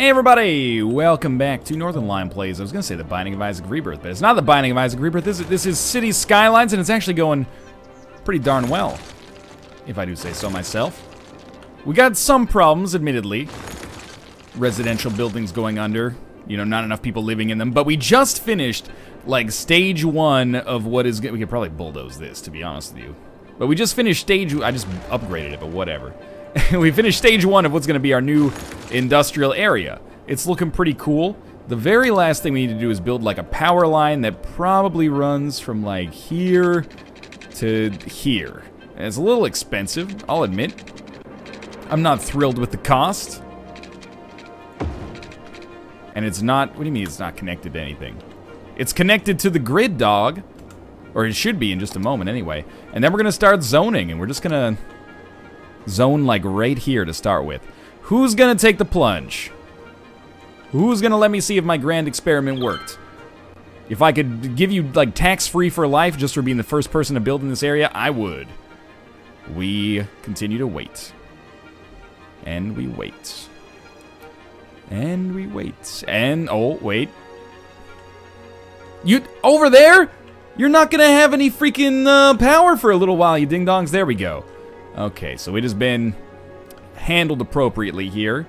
Hey everybody, welcome back to Northernlion Plays. I was going to say The Binding of Isaac Rebirth, but it's not The Binding of Isaac Rebirth. This is City Skylines, and it's actually going pretty darn well, if I do say so myself. We got some problems, admittedly. Residential buildings going under, you know, not enough people living in them, but we just finished, like, stage 1 of what is... We could probably bulldoze this, to be honest with you. But we just finished stage... I just upgraded it, but whatever. We finished stage 1 of what's going to be our new industrial area. It's looking pretty cool. The very last thing we need to do is build like a power line that probably runs from like here to here. And it's a little expensive, I'll admit. I'm not thrilled with the cost. And it's not... What do you mean it's not connected to anything? It's connected to the grid, dog. Or it should be in just a moment anyway. And then we're going to start zoning, and we're just going to... zone like right here to start with. Who's gonna take the plunge? Who's gonna let me see if my grand experiment worked? If I could give you like tax-free for life just for being the first person to build in this area, I would. We continue to wait. And we wait. And we wait. And, oh, wait. You, over there? You're not gonna have any freaking power for a little while, you ding-dongs. There we go. Okay, so it has been handled appropriately here.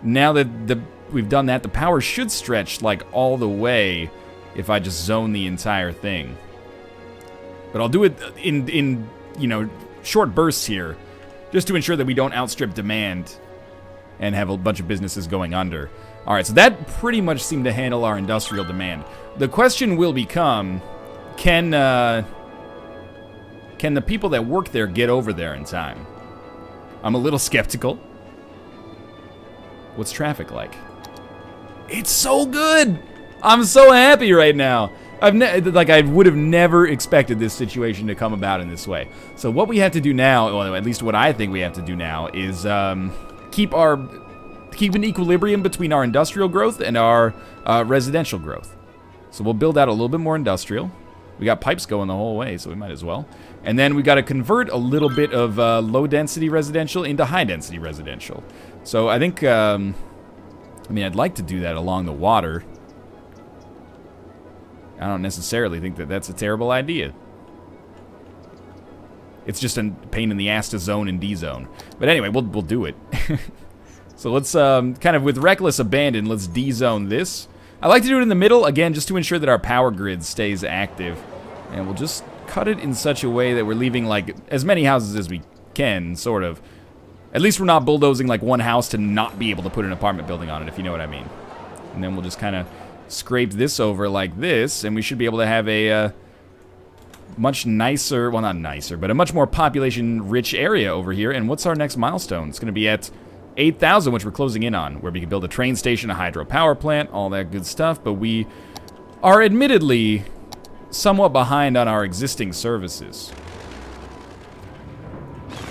Now that we've done that, the power should stretch like all the way if I just zone the entire thing. But I'll do it in you know, short bursts here, just to ensure that we don't outstrip demand and have a bunch of businesses going under. All right, so that pretty much seemed to handle our industrial demand. The question will become, can the people that work there get over there in time? I'm a little skeptical. What's traffic like? It's so good! I'm so happy right now. I would have never expected this situation to come about in this way. So what we have to do now, well, at least what I think we have to do now, is keep an equilibrium between our industrial growth and our residential growth. So we'll build out a little bit more industrial. We got pipes going the whole way, so we might as well. And then we got to convert a little bit of low-density residential into high-density residential. So I think, I mean, I'd like to do that along the water. I don't necessarily think that that's a terrible idea. It's just a pain in the ass to zone and de-zone. But anyway, we'll do it. So let's, kind of with reckless abandon, let's de-zone this. I like to do it in the middle, again, just to ensure that our power grid stays active. And we'll just cut it in such a way that we're leaving, like, as many houses as we can, sort of. At least we're not bulldozing, like, one house to not be able to put an apartment building on it, if you know what I mean. And then we'll just kind of scrape this over like this, and we should be able to have a much nicer, well, not nicer, but a much more population-rich area over here. And what's our next milestone? It's going to be at 8,000, which we're closing in on, where we can build a train station, a hydro power plant, all that good stuff, but we are admittedly somewhat behind on our existing services.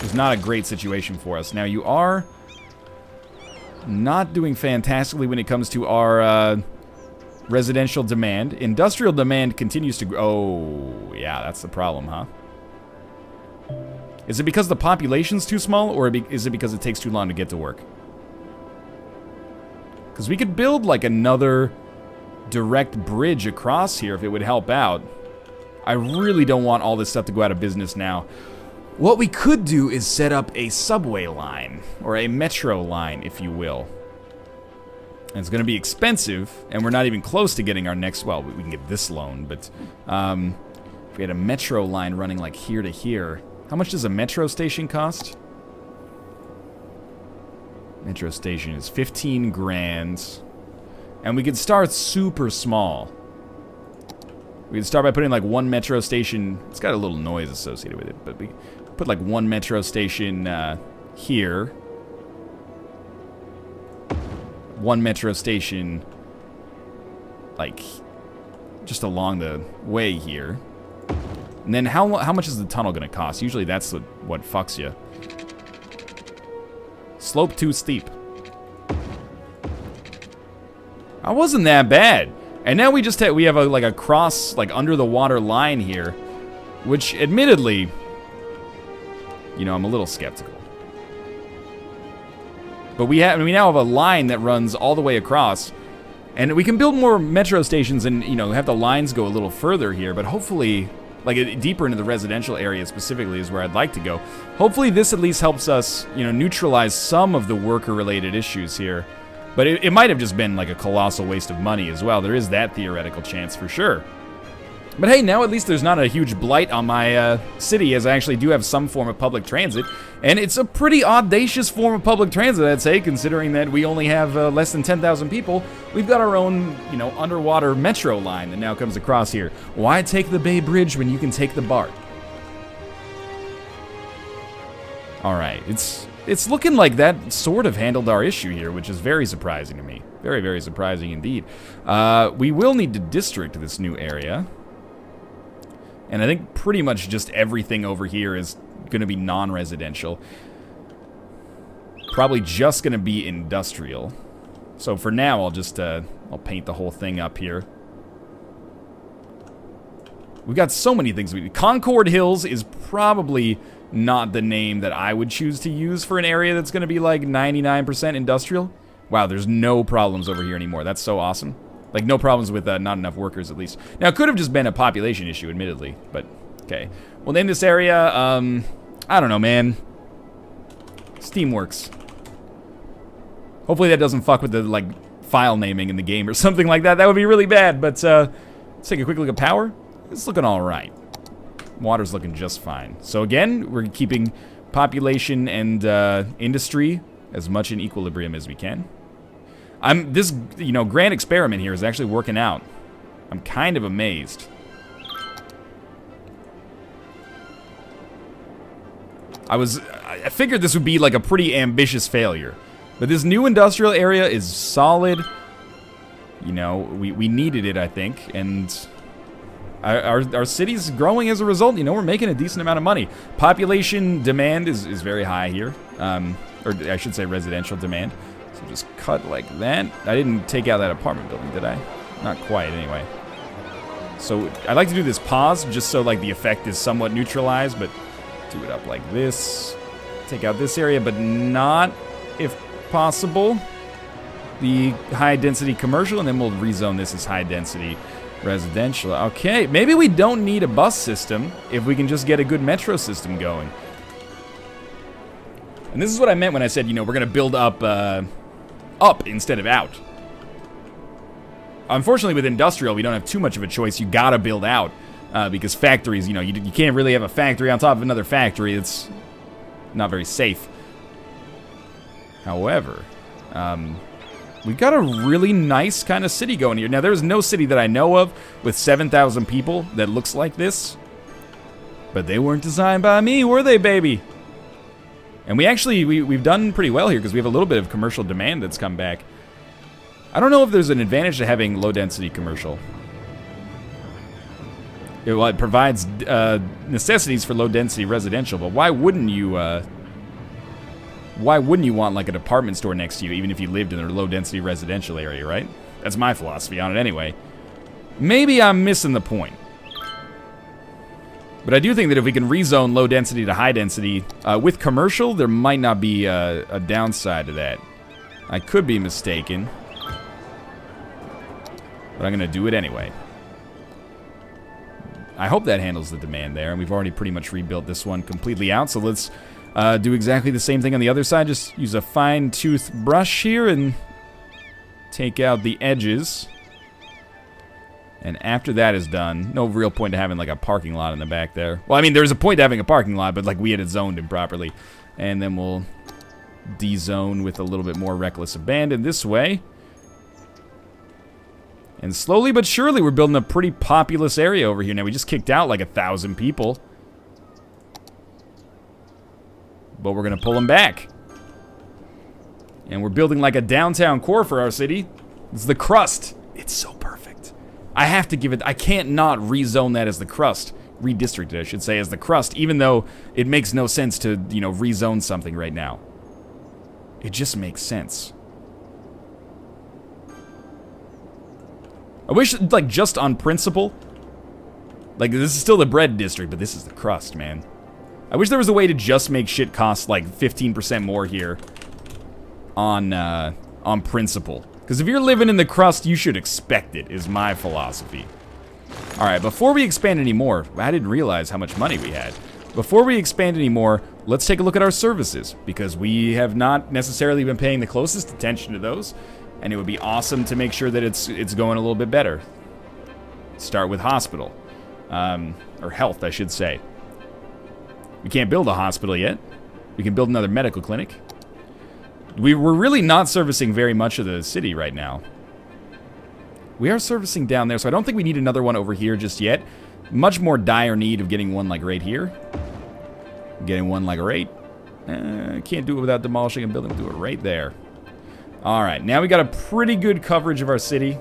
It's not a great situation for us. Now, you are not doing fantastically when it comes to our residential demand. Industrial demand continues to grow. Oh, yeah, that's the problem, huh? Is it because the population's too small, or is it because it takes too long to get to work? Because we could build, like, another direct bridge across here if it would help out. I really don't want all this stuff to go out of business now. What we could do is set up a subway line, or a metro line, if you will. And it's going to be expensive, and we're not even close to getting our next, well, we can get this loan, but if we had a metro line running, like, here to here. How much does a metro station cost? Metro station is 15 grand. And we could start super small. We could start by putting like one metro station. It's got a little noise associated with it, but we put like one metro station here. One metro station like just along the way here. And then how much is the tunnel going to cost? Usually that's what fucks you. Slope too steep. That wasn't that bad. And now we just have like a cross, like under the water line here, which admittedly, you know, I'm a little skeptical. But we now have a line that runs all the way across. And we can build more metro stations and, you know, have the lines go a little further here. But hopefully, like, deeper into the residential area specifically is where I'd like to go. Hopefully this at least helps us, you know, neutralize some of the worker-related issues here. But it might have just been, like, a colossal waste of money as well. There is that theoretical chance for sure. But hey, now at least there's not a huge blight on my city, as I actually do have some form of public transit. And it's a pretty audacious form of public transit, I'd say, considering that we only have less than 10,000 people. We've got our own, you know, underwater metro line that now comes across here. Why take the Bay Bridge when you can take the BART? Alright, it's looking like that sort of handled our issue here, which is very surprising to me. Very, very surprising indeed. We will need to district this new area. And I think pretty much just everything over here is going to be non-residential. Probably just going to be industrial. So for now, I'll just, I'll paint the whole thing up here. We've got so many things. Concord Hills is probably not the name that I would choose to use for an area that's going to be like 99% industrial. Wow, there's no problems over here anymore. That's so awesome. Like, no problems with not enough workers, at least. Now, it could have just been a population issue, admittedly. But, okay. We'll name this area, I don't know, man. Steamworks. Hopefully that doesn't fuck with the, like, file naming in the game or something like that. That would be really bad. But, let's take a quick look at power. It's looking all right. Water's looking just fine. So, again, we're keeping population and industry as much in equilibrium as we can. This, you know, grand experiment here is actually working out. I'm kind of amazed. I figured this would be like a pretty ambitious failure. But this new industrial area is solid. You know, we needed it, I think, and our city's growing as a result. You know, we're making a decent amount of money. Population demand is very high here. Or I should say residential demand. So just cut like that. I didn't take out that apartment building, did I? Not quite, anyway. So I like to do this pause just so like the effect is somewhat neutralized, but do it up like this. Take out this area, but not, if possible, the high density commercial, and then we'll rezone this as high density residential. Okay, maybe we don't need a bus system if we can just get a good metro system going. And this is what I meant when I said, you know, we're gonna build up instead of out. Unfortunately, with industrial, we don't have too much of a choice. You gotta build out because factories, you know, you can't really have a factory on top of another factory. It's not very safe. However, we've got a really nice kind of city going here. Now, there's no city that I know of with 7,000 people that looks like this. But they weren't designed by me, were they, baby? And we've done pretty well here because we have a little bit of commercial demand that's come back. I don't know if there's an advantage to having low-density commercial. Well, it provides necessities for low-density residential, but why wouldn't you want like a department store next to you, even if you lived in a low-density residential area, right? That's my philosophy on it anyway. Maybe I'm missing the point. But I do think that if we can rezone low density to high density with commercial, there might not be a downside to that. I could be mistaken. But I'm going to do it anyway. I hope that handles the demand there. And we've already pretty much rebuilt this one completely out. So let's do exactly the same thing on the other side. Just use a fine-tooth brush here and take out the edges. And after that is done, no real point to having like a parking lot in the back there. Well, I mean, there's a point to having a parking lot, but like we had it zoned improperly. And then we'll de-zone with a little bit more reckless abandon this way. And slowly but surely, we're building a pretty populous area over here. Now, we just kicked out like 1,000 people. But we're going to pull them back. And we're building like a downtown core for our city. It's the crust. It's so perfect. I have to give it, I can't not rezone that as the crust. Redistrict it, I should say, as the crust, even though it makes no sense to, you know, rezone something right now. It just makes sense. I wish, like, just on principle, like, this is still the bread district, but this is the crust, man. I wish there was a way to just make shit cost, like, 15% more here on principle. Because if you're living in the crust, you should expect it, is my philosophy. Alright, before we expand anymore, I didn't realize how much money we had. Before we expand anymore, let's take a look at our services, because we have not necessarily been paying the closest attention to those, and it would be awesome to make sure that it's going a little bit better. Start with hospital. Or health, I should say. We can't build a hospital yet. We can build another medical clinic. We're really not servicing very much of the city right now. We are servicing down there, so I don't think we need another one over here just yet. Much more dire need of getting one like right here. Getting one like right. Can't do it without demolishing a building. Do it right there. Alright, now we got a pretty good coverage of our city.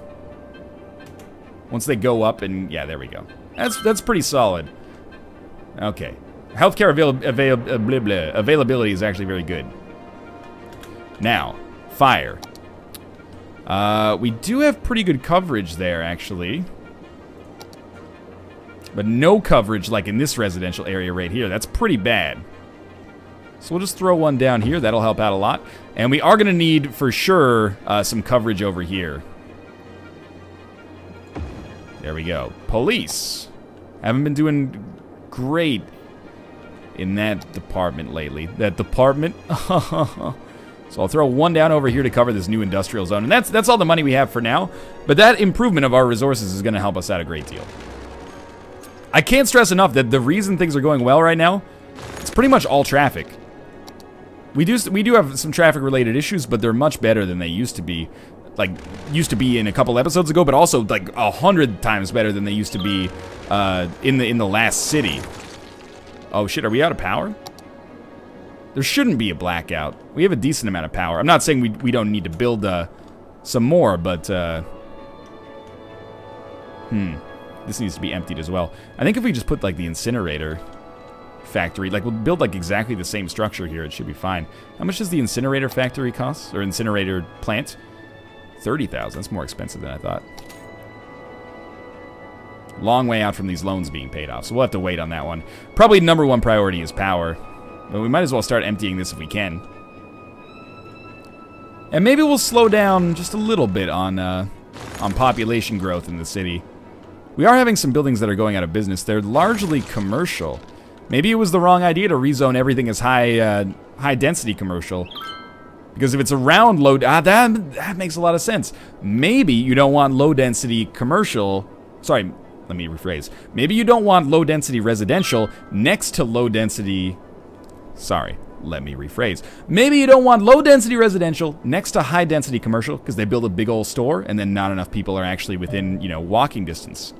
Once they go up and... yeah, there we go. That's pretty solid. Okay. Healthcare availability is actually very good. Now, fire. We do have pretty good coverage there, actually. But no coverage like in this residential area right here. That's pretty bad. So we'll just throw one down here. That'll help out a lot. And we are going to need, for sure, some coverage over here. There we go. Police. Haven't been doing great in that department lately. That department. So I'll throw one down over here to cover this new industrial zone. And that's all the money we have for now. But that improvement of our resources is going to help us out a great deal. I can't stress enough that the reason things are going well right now, it's pretty much all traffic. We do have some traffic-related issues, but they're much better than they used to be. Like, used to be in a couple episodes ago, but also, like, 100 times better than they used to be in the last city. Oh, shit, are we out of power? There shouldn't be a blackout. We have a decent amount of power. I'm not saying we don't need to build some more, but... this needs to be emptied as well. I think if we just put, like, the incinerator factory, like, we'll build, like, exactly the same structure here, it should be fine. How much does the incinerator factory cost? Or incinerator plant? 30,000. That's more expensive than I thought. Long way out from these loans being paid off, so we'll have to wait on that one. Probably number one priority is power. But we might as well start emptying this if we can. And maybe we'll slow down just a little bit on population growth in the city. We are having some buildings that are going out of business. They're largely commercial. Maybe it was the wrong idea to rezone everything as high density commercial. Because if it's around low... that makes a lot of sense. Maybe you don't want low density commercial... Sorry, let me rephrase. Maybe you don't want low density residential next to low density... Sorry, let me rephrase. Maybe you don't want low density residential next to high density commercial because they build a big old store and then not enough people are actually within, walking distance.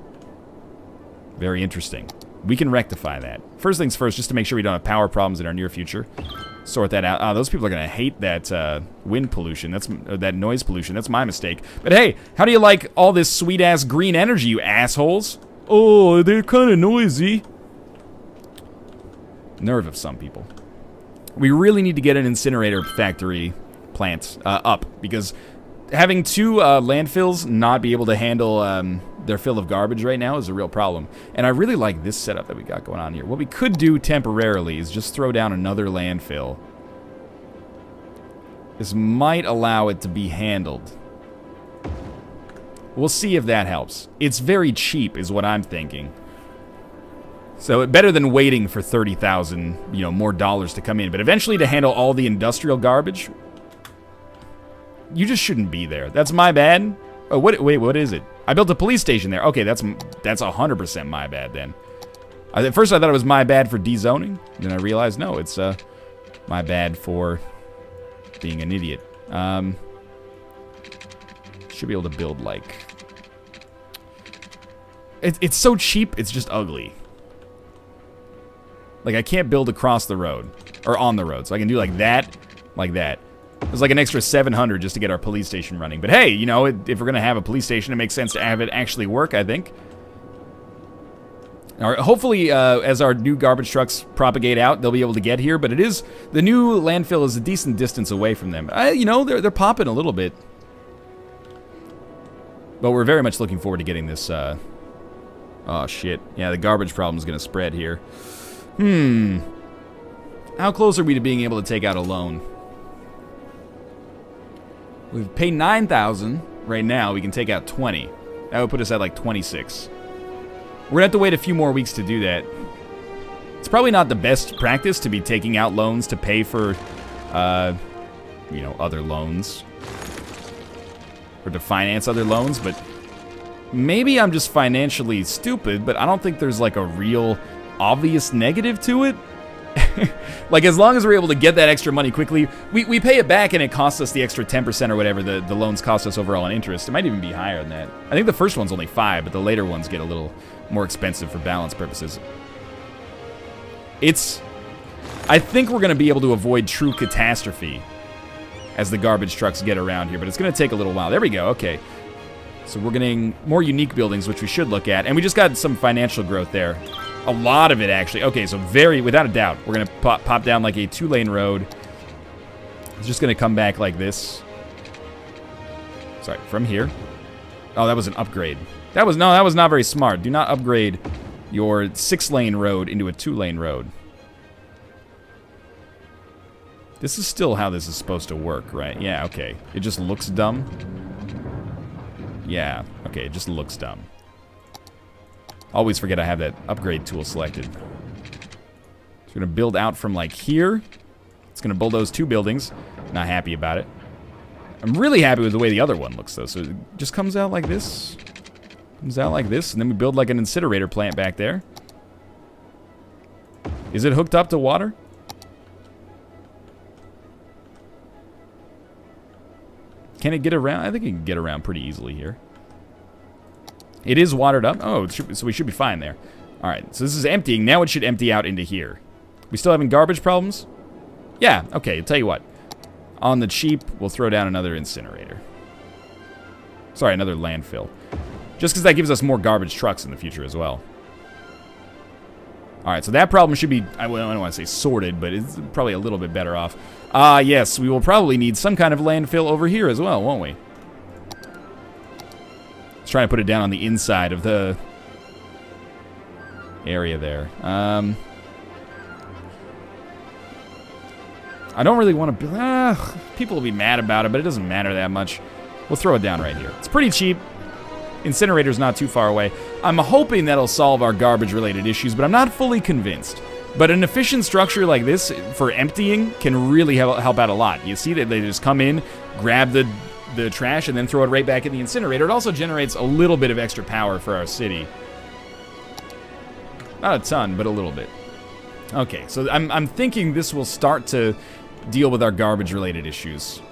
Very interesting. We can rectify that. First things first, just to make sure we don't have power problems in our near future. Sort that out. Those people are going to hate that wind pollution. That noise pollution. That's my mistake. But hey, how do you like all this sweet-ass green energy, you assholes? Oh, they're kind of noisy. Nerve of some people. We really need to get an incinerator factory plant up, because having two landfills not be able to handle their fill of garbage right now is a real problem. And I really like this setup that we got going on here. What we could do temporarily is just throw down another landfill. This might allow it to be handled. We'll see if that helps. It's very cheap is what I'm thinking. So better than waiting for 30,000, more dollars to come in. But eventually to handle all the industrial garbage, you just shouldn't be there. That's my bad. Oh, wait, what is it? I built a police station there. Okay, that's 100% my bad then. At first I thought it was my bad for dezoning. Then I realized, no, it's my bad for being an idiot. Should be able to build, like... It's so cheap, it's just ugly. Like, I can't build across the road. Or on the road. So I can do like that. There's like an extra 700 just to get our police station running. But hey, if we're going to have a police station, it makes sense to have it actually work, I think. Hopefully, as our new garbage trucks propagate out, they'll be able to get here. But the new landfill is a decent distance away from them. They're popping a little bit. But we're very much looking forward to getting this, oh, shit. Yeah, the garbage problem is going to spread here. How close are we to being able to take out a loan? We've paid 9,000 right now. We can take out 20. That would put us at like 26. We're gonna have to wait a few more weeks to do that. It's probably not the best practice to be taking out loans to pay for, you know, other loans. Or to finance other loans, but maybe I'm just financially stupid, but I don't think there's like a real obvious negative to it. Like, as long as we're able to get that extra money quickly, we pay it back and it costs us the extra 10% or whatever the loans cost us overall in interest. It might even be higher than that. I think the first one's only 5, but the later ones get a little more expensive for balance purposes. I think we're going to be able to avoid true catastrophe as the garbage trucks get around here, but it's going to take a little while. There we go, okay. So we're getting more unique buildings, which we should look at, and we just got some financial growth there. A lot of it, actually. Okay, so without a doubt, we're going to pop down like a 2-lane road. It's just going to come back like this. Sorry, from here. Oh, that was an upgrade. That was not very smart. Do not upgrade your 6-lane road into a 2-lane road. This is still how this is supposed to work, right? Yeah, okay. It just looks dumb. Yeah, okay, it just looks dumb. Always forget I have that upgrade tool selected. So we're gonna build out from like here. It's gonna bulldoze 2 buildings. Not happy about it. I'm really happy with the way the other one looks though. So it just comes out like this. Comes out like this, and then we build like an incinerator plant back there. Is it hooked up to water? Can it get around? I think it can get around pretty easily here. It is watered up. Oh, so we should be fine there. Alright, so this is emptying. Now it should empty out into here. We still having garbage problems? Yeah, okay, I'll tell you what. On the cheap, we'll throw down another incinerator. Sorry, another landfill. Just because that gives us more garbage trucks in the future as well. Alright, so that problem should be, I don't want to say sorted, but it's probably a little bit better off. Yes, we will probably need some kind of landfill over here as well, won't we? Let's try to put it down on the inside of the area there. I don't really want to build... people will be mad about it, but it doesn't matter that much. We'll throw it down right here. It's pretty cheap. Incinerator's not too far away. I'm hoping that'll solve our garbage-related issues, but I'm not fully convinced. But an efficient structure like this for emptying can really help out a lot. You see that they just come in, grab the trash, and then throw it right back in the incinerator. It also generates a little bit of extra power for our city. Not a ton, but a little bit. Okay, so I'm thinking this will start to deal with our garbage-related issues.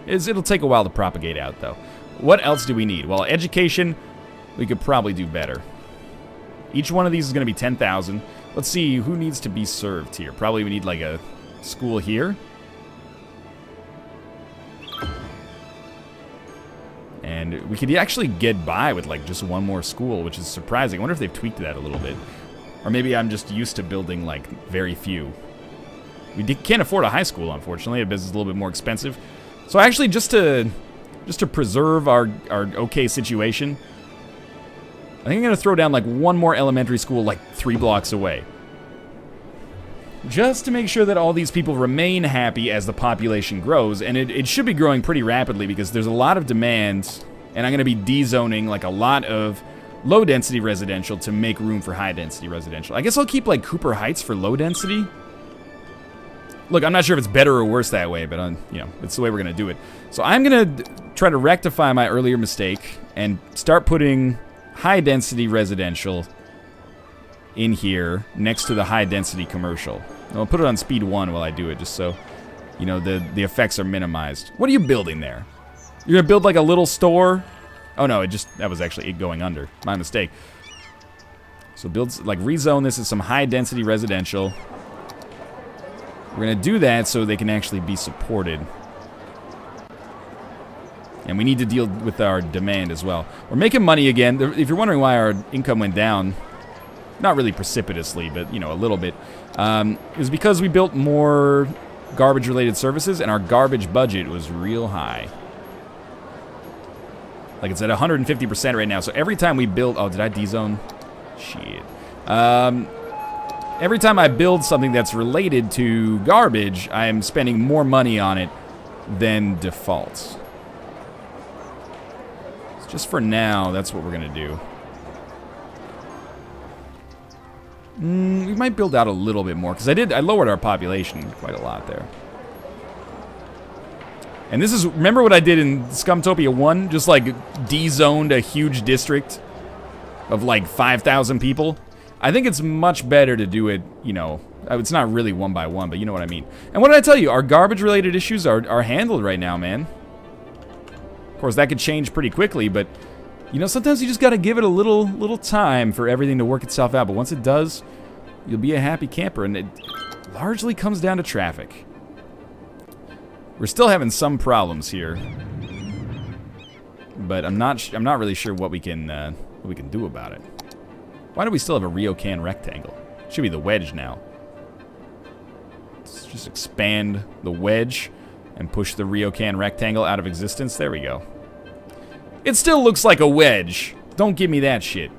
It'll take a while to propagate out, though. What else do we need? Well, education, we could probably do better. Each one of these is going to be 10,000. Let's see who needs to be served here. Probably we need like a school here. And we could actually get by with like just one more school, which is surprising. I wonder if they've tweaked that a little bit. Or maybe I'm just used to building like very few. We can't afford a high school, unfortunately. A business is a little bit more expensive. So actually, just to preserve our okay situation, I think I'm going to throw down like one more elementary school like 3 blocks away. Just to make sure that all these people remain happy as the population grows. And it should be growing pretty rapidly because there's a lot of demand. And I'm going to be dezoning like a lot of low-density residential to make room for high-density residential. I guess I'll keep like Cooper Heights for low-density. Look, I'm not sure if it's better or worse that way, but you know, it's the way we're going to do it. So I'm going to try to rectify my earlier mistake and start putting high-density residential in here next to the high-density commercial. I'll put it on speed 1 while I do it, just so, you know, the effects are minimized. What are you building there? You're going to build like a little store? Oh no, that was actually it going under. My mistake. So rezone this as some high-density residential. We're going to do that so they can actually be supported. And we need to deal with our demand as well. We're making money again. If you're wondering why our income went down, not really precipitously, but, you know, a little bit, it was because we built more garbage-related services, and our garbage budget was real high. Like, it's at 150% right now, so every time we build... Oh, did I dezone? Shit. Every time I build something that's related to garbage, I am spending more money on it than default. Just for now, that's what we're going to do. We might build out a little bit more, because I lowered our population quite a lot there. And this is, remember what I did in Scumtopia 1? Just like de-zoned a huge district of like 5,000 people. I think it's much better to do it, you know, it's not really one by one, but you know what I mean. And what did I tell you? Our garbage-related issues are handled right now, man. Of course, that could change pretty quickly, but, you know, sometimes you just gotta give it a little time for everything to work itself out. But once it does, you'll be a happy camper, and it largely comes down to traffic. We're still having some problems here, but I'm not really sure what we can do about it. Why do we still have a Ryokan rectangle? Should be the wedge now. Let's just expand the wedge and push the Ryokan rectangle out of existence. There we go. It still looks like a wedge. Don't give me that shit.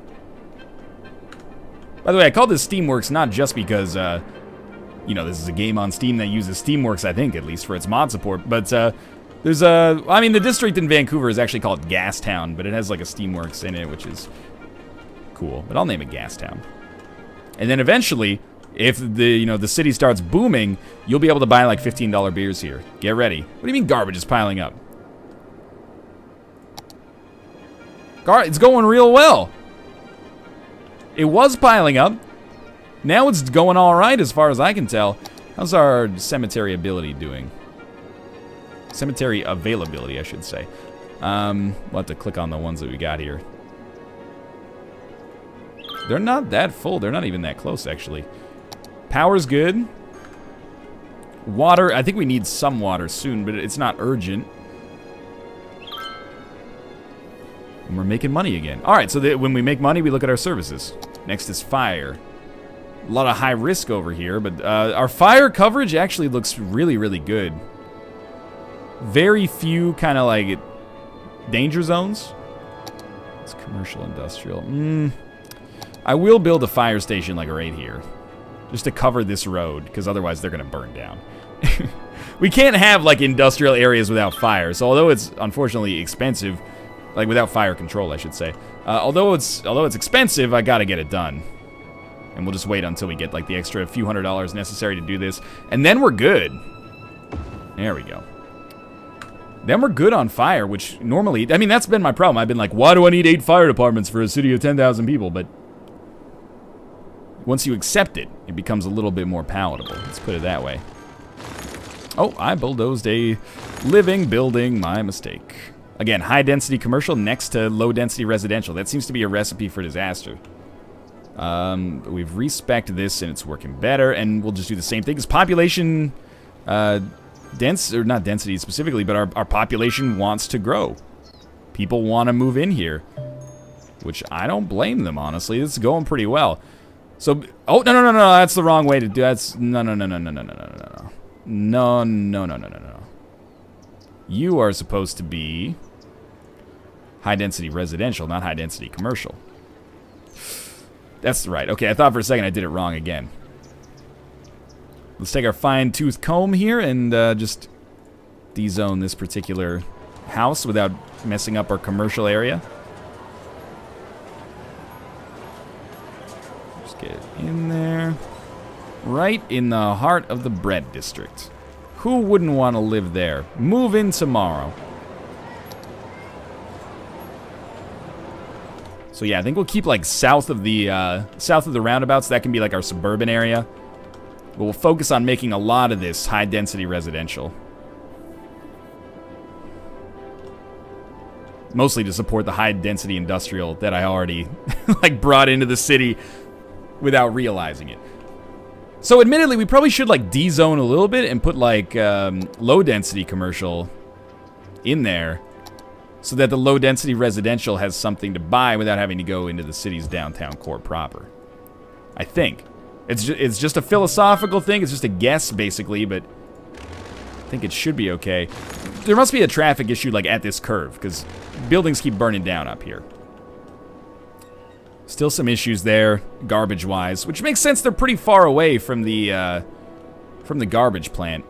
By the way, I called this Steamworks not just because, you know, this is a game on Steam that uses Steamworks, I think, at least for its mod support. But there's a, I mean, the district in Vancouver is actually called Gastown, but it has like a Steamworks in it, which is cool. But I'll name it Gastown. And then eventually, if the city starts booming, you'll be able to buy like $15 beers here. Get ready. What do you mean garbage is piling up? It's going real well. It was piling up. Now it's going all right as far as I can tell. How's our cemetery ability doing? Cemetery availability, I should say. We'll have to click on the ones that we got here. They're not that full. They're not even that close, actually. Power's good. Water, I think we need some water soon, but it's not urgent. And we're making money again. All right, so when we make money, we look at our services. Next is fire. A lot of high risk over here, but our fire coverage actually looks really, really good. Very few kind of like danger zones. It's commercial, industrial. I will build a fire station like right here, just to cover this road, because otherwise they're gonna burn down. We can't have like industrial areas without fire. So although it's unfortunately expensive, like without fire control, I should say. Although it's expensive, I gotta get it done. And we'll just wait until we get like the extra few $100s necessary to do this, and then we're good. There we go. Then we're good on fire, which normally, I mean, that's been my problem. I've been like, why do I need 8 fire departments for a city of 10,000 people? But once you accept it, it becomes a little bit more palatable. Let's put it that way. Oh, I bulldozed a living building. My mistake. Again, high density commercial next to low density residential. That seems to be a recipe for disaster. We've respec'd this and it's working better, and we'll just do the same thing. Because population, dense, or not density specifically, but our population wants to grow. People want to move in here, which I don't blame them, honestly. It's going pretty well. So, oh, no, that's the wrong way to do it. No. You are supposed to be high density residential, not high density commercial. That's right. Okay, I thought for a second I did it wrong again. Let's take our fine-tooth comb here and just de-zone this particular house without messing up our commercial area. Just get it in there. Right in the heart of the bread district. Who wouldn't want to live there? Move in tomorrow. So yeah, I think we'll keep like south of the roundabouts. That can be like our suburban area. But we'll focus on making a lot of this high density residential. Mostly to support the high density industrial that I already like brought into the city without realizing it. So admittedly, we probably should like de-zone a little bit and put like low density commercial in there, so that the low density residential has something to buy without having to go into the city's downtown core proper. I think. It's just a philosophical thing. It's just a guess, basically, but I think it should be okay. There must be a traffic issue like at this curve, because buildings keep burning down up here. Still some issues there, garbage-wise, which makes sense. They're pretty far away from the garbage plant.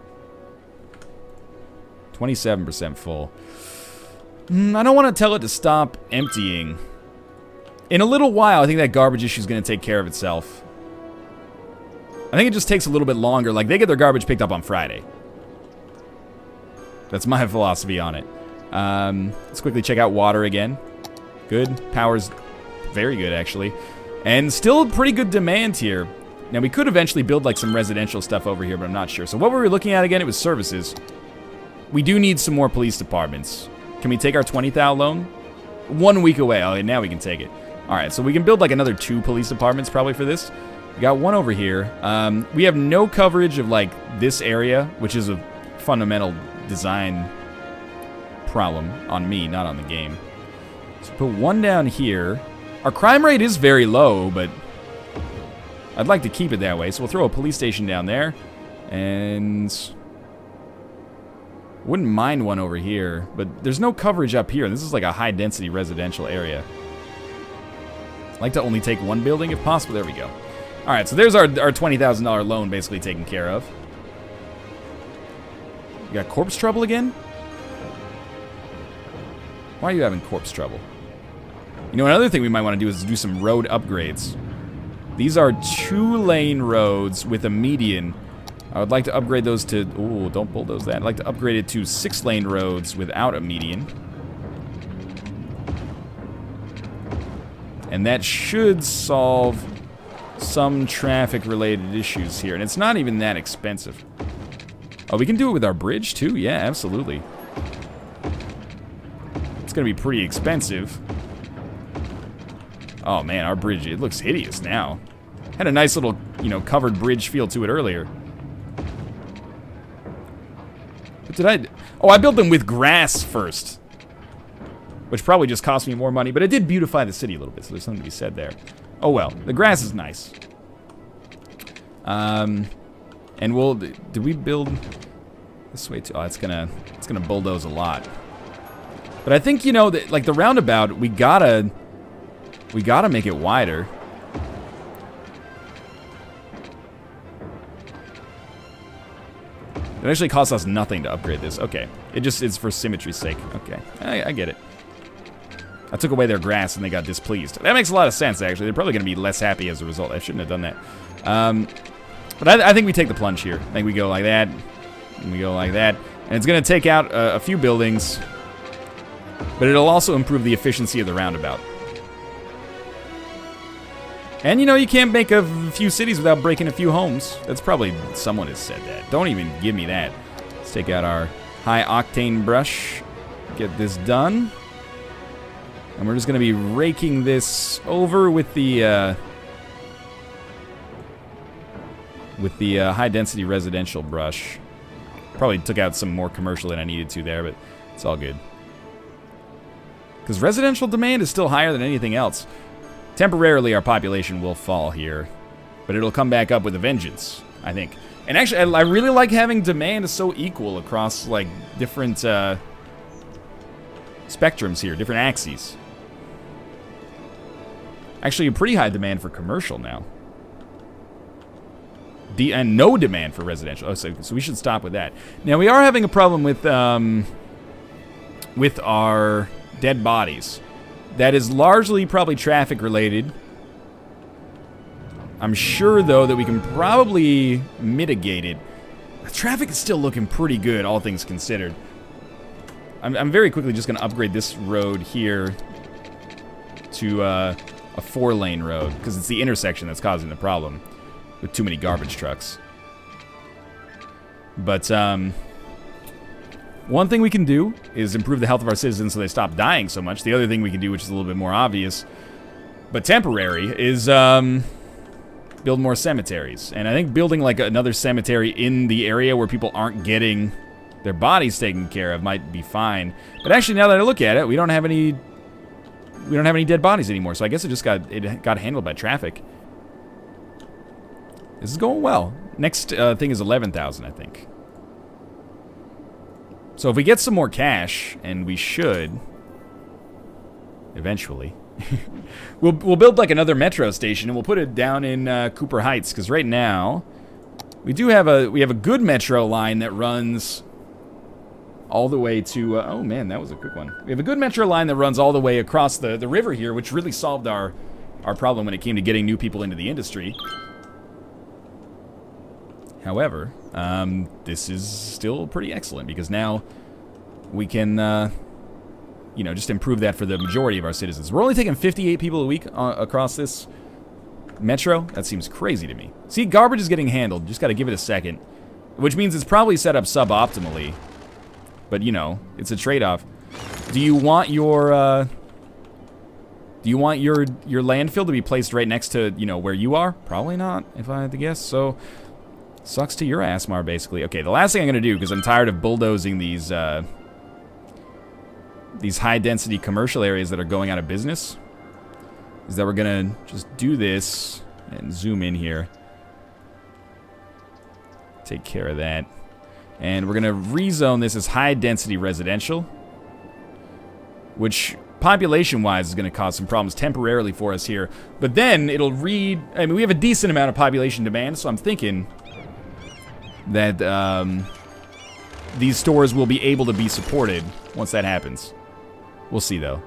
27% full. I don't want to tell it to stop emptying. In a little while, I think that garbage issue is going to take care of itself. I think it just takes a little bit longer. Like, they get their garbage picked up on Friday. That's my philosophy on it. Let's quickly check out water again. Good. Power's very good, actually. And still pretty good demand here. Now, we could eventually build, like, some residential stuff over here, but I'm not sure. So what were we looking at again? It was services. We do need some more police departments. Can we take our 20,000 loan? 1 week away. Oh, now we can take it. All right, so we can build, like, another 2 police departments probably for this. We got one over here. We have no coverage of, like, this area, which is a fundamental design problem on me, not on the game. So put one down here. Our crime rate is very low, but I'd like to keep it that way. So we'll throw a police station down there. And wouldn't mind one over here, but there's no coverage up here. This is like a high-density residential area. I'd like to only take one building if possible. There we go. All right, so there's our $20,000 loan basically taken care of. You got corpse trouble again? Why are you having corpse trouble? You know, another thing we might want to do is do some road upgrades. These are 2-lane roads with a median. I would like to upgrade those to... Ooh, don't bulldoze that. I'd like to upgrade it to 6-lane roads without a median. And that should solve some traffic-related issues here. And it's not even that expensive. Oh, we can do it with our bridge, too? Yeah, absolutely. It's going to be pretty expensive. Oh, man, our bridge, it looks hideous now. Had a nice little, you know, covered bridge feel to it earlier. What did I... Oh, I built them with grass first. Which probably just cost me more money, but it did beautify the city a little bit, so there's something to be said there. Oh, well. The grass is nice. And we'll... Did we build this way too? Oh, it's gonna bulldoze a lot. But I think, you know, that, like, the roundabout, we gotta make it wider. It actually costs us nothing to upgrade this. Okay. It's for symmetry's sake. Okay. I get it. I took away their grass and they got displeased. That makes a lot of sense, actually. They're probably going to be less happy as a result. I shouldn't have done that. But I think we take the plunge here. I think we go like that. And we go like that. And it's going to take out a few buildings. But it'll also improve the efficiency of the roundabout. And, you know, you can't make a few cities without breaking a few homes. That's probably... Someone has said that. Don't even give me that. Let's take out our high-octane brush. Get this done. And we're just going to be raking this over with the high-density residential brush. Probably took out some more commercial than I needed to there, but it's all good. Because residential demand is still higher than anything else. Temporarily, our population will fall here, but it'll come back up with a vengeance, I think. And actually, I really like having demand so equal across, like, different spectrums here, different axes. Actually, a pretty high demand for commercial now. And no demand for residential. Oh, so we should stop with that. Now, we are having a problem with our dead bodies. That is largely probably traffic related. I'm sure, though, that we can probably mitigate it. The traffic is still looking pretty good, all things considered. I'm very quickly just going to upgrade this road here to a 4-lane road, because it's the intersection that's causing the problem with too many garbage trucks. But one thing we can do is improve the health of our citizens so they stop dying so much. The other thing we can do, which is a little bit more obvious, but temporary, is build more cemeteries. And I think building like another cemetery in the area where people aren't getting their bodies taken care of might be fine. But actually, now that I look at it, we don't have any dead bodies anymore. So I guess it got handled by traffic. This is going well. Next thing is 11,000, I think. So if we get some more cash, and we should, eventually, we'll build like another metro station, and we'll put it down in Cooper Heights, because right now we have a good metro line that runs all the way to, oh man, that was a quick one. We have a good metro line that runs all the way across the river here, which really solved our problem when it came to getting new people into the industry. However, this is still pretty excellent because now we can, you know, just improve that for the majority of our citizens. We're only taking 58 people a week across this metro. That seems crazy to me. See, garbage is getting handled. Just got to give it a second, which means it's probably set up suboptimally. But you know, it's a trade-off. Do you want your landfill to be placed right next to, you know, where you are? Probably not, if I had to guess. So sucks to your ass, Mar, basically. Okay, the last thing I'm gonna do, because I'm tired of bulldozing these high-density commercial areas that are going out of business, is that we're gonna just do this and zoom in here. Take care of that. And we're gonna rezone this as high-density residential, which population-wise is gonna cause some problems temporarily for us here. But then it'll I mean, we have a decent amount of population demand, so I'm thinking that these stores will be able to be supported once that happens. We'll see, though.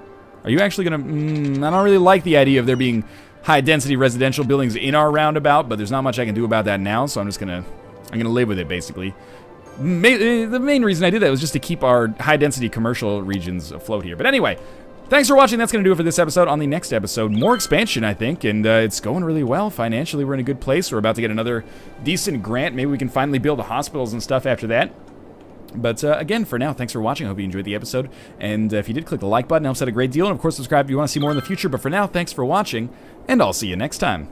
Are you actually gonna... I don't really like the idea of there being high-density residential buildings in our roundabout, but there's not much I can do about that now, so I'm gonna live with it, basically. The main reason I did that was just to keep our high-density commercial regions afloat here. But anyway, thanks for watching. That's going to do it for this episode. On the next episode, more expansion, I think, and it's going really well. Financially, we're in a good place. We're about to get another decent grant. Maybe we can finally build the hospitals and stuff after that. But again, for now, thanks for watching. I hope you enjoyed the episode. And if you did, click the like button. It helps out a great deal. And of course, subscribe if you want to see more in the future. But for now, thanks for watching, and I'll see you next time.